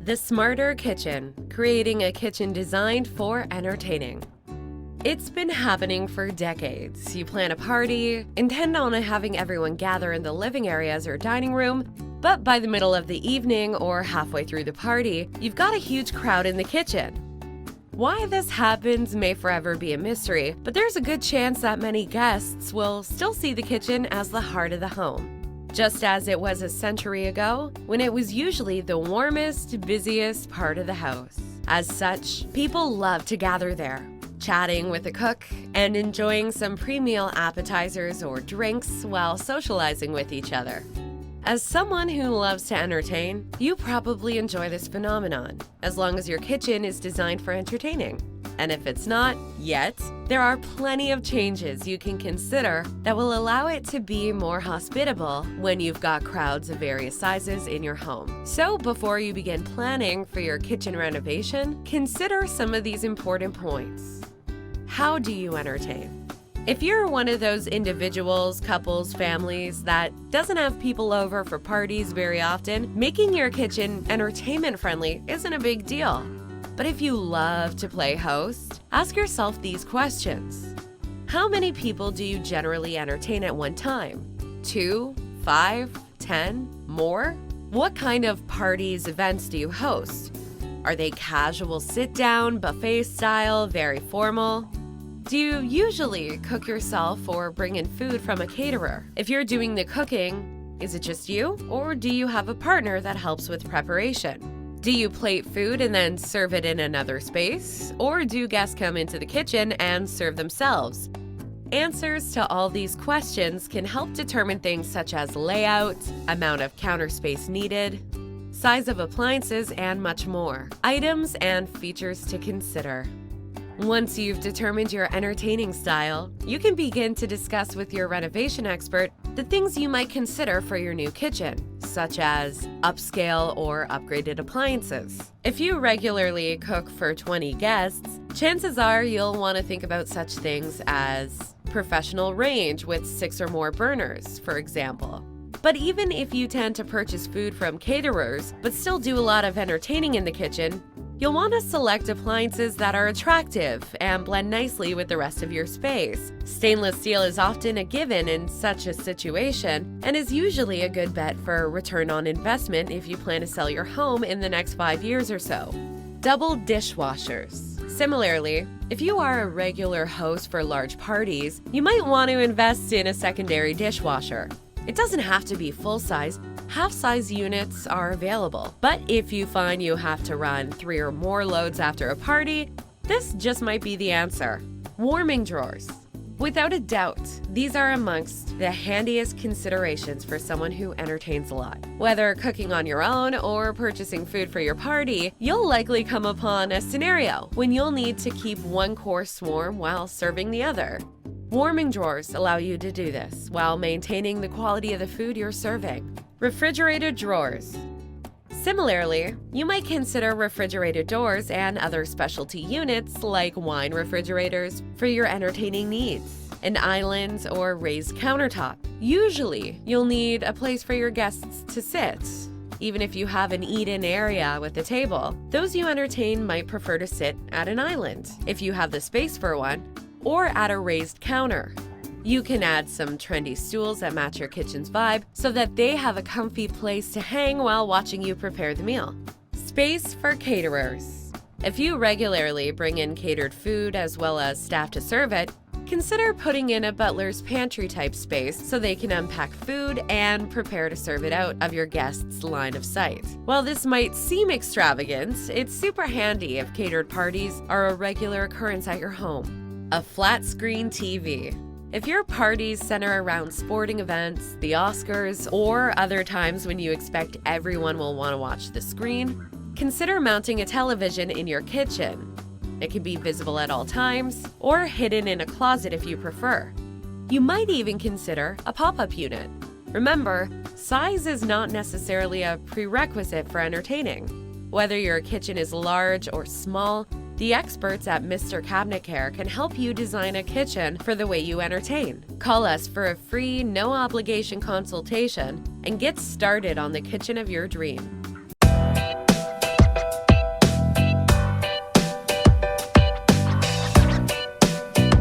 The smarter kitchen, creating a kitchen designed for entertaining. It's been happening for decades. You plan a party, intend on having everyone gather in the living areas or dining room, but by the middle of the evening or halfway through the party, you've got a huge crowd in the kitchen. Why this happens may forever be a mystery, but there's a good chance that many guests will still see the kitchen as the heart of the home. Just as it was a century ago, when it was usually the warmest, busiest part of the house. As such, people love to gather there, chatting with the cook and enjoying some pre-meal appetizers or drinks while socializing with each other. As someone who loves to entertain, you probably enjoy this phenomenon, as long as your kitchen is designed for entertaining. And if it's not yet, there are plenty of changes you can consider that will allow it to be more hospitable when you've got crowds of various sizes in your home. So before you begin planning for your kitchen renovation, consider some of these important points. How do you entertain? If you're one of those individuals, couples, families that doesn't have people over for parties very often, making your kitchen entertainment friendly isn't a big deal. But if you love to play host, ask yourself these questions. How many people do you generally entertain at one time? 2, 5, 10, more? What kind of parties, events do you host? Are they casual sit-down, buffet style, very formal? Do you usually cook yourself or bring in food from a caterer? If you're doing the cooking, is it just you, or do you have a partner that helps with preparation? Do you plate food and then serve it in another space? Or do guests come into the kitchen and serve themselves? Answers to all these questions can help determine things such as layout, amount of counter space needed, size of appliances, and much more. Items and features to consider. Once you've determined your entertaining style, you can begin to discuss with your renovation expert the things you might consider for your new kitchen, such as upscale or upgraded appliances. If you regularly cook for 20 guests, chances are you'll want to think about such things as professional range with 6 or more burners, for example. But even if you tend to purchase food from caterers, but still do a lot of entertaining in the kitchen, you'll want to select appliances that are attractive and blend nicely with the rest of your space. Stainless steel is often a given in such a situation and is usually a good bet for a return on investment if you plan to sell your home in the next 5 years or so. Double dishwashers. Similarly, if you are a regular host for large parties, you might want to invest in a secondary dishwasher. It doesn't have to be full-size. Half-size units are available, but if you find you have to run 3 or more loads after a party, this just might be the answer. Warming drawers. Without a doubt, these are amongst the handiest considerations for someone who entertains a lot. Whether cooking on your own or purchasing food for your party, you'll likely come upon a scenario when you'll need to keep one course warm while serving the other. Warming drawers allow you to do this while maintaining the quality of the food you're serving. Refrigerated drawers. Similarly, you might consider refrigerated doors and other specialty units like wine refrigerators for your entertaining needs. An island or raised countertop. Usually, you'll need a place for your guests to sit. Even if you have an eat-in area with a table, those you entertain might prefer to sit at an island, if you have the space for one, or at a raised counter. You can add some trendy stools that match your kitchen's vibe so that they have a comfy place to hang while watching you prepare the meal. Space for caterers. If you regularly bring in catered food as well as staff to serve it, consider putting in a butler's pantry type space so they can unpack food and prepare to serve it out of your guests' line of sight. While this might seem extravagant, it's super handy if catered parties are a regular occurrence at your home. A flat screen TV. If your parties center around sporting events, the Oscars, or other times when you expect everyone will want to watch the screen, consider mounting a television in your kitchen. It can be visible at all times, or hidden in a closet if you prefer. You might even consider a pop-up unit. Remember, size is not necessarily a prerequisite for entertaining. Whether your kitchen is large or small, the experts at Mr. Cabinet Care can help you design a kitchen for the way you entertain. Call us for a free, no-obligation consultation and get started on the kitchen of your dream.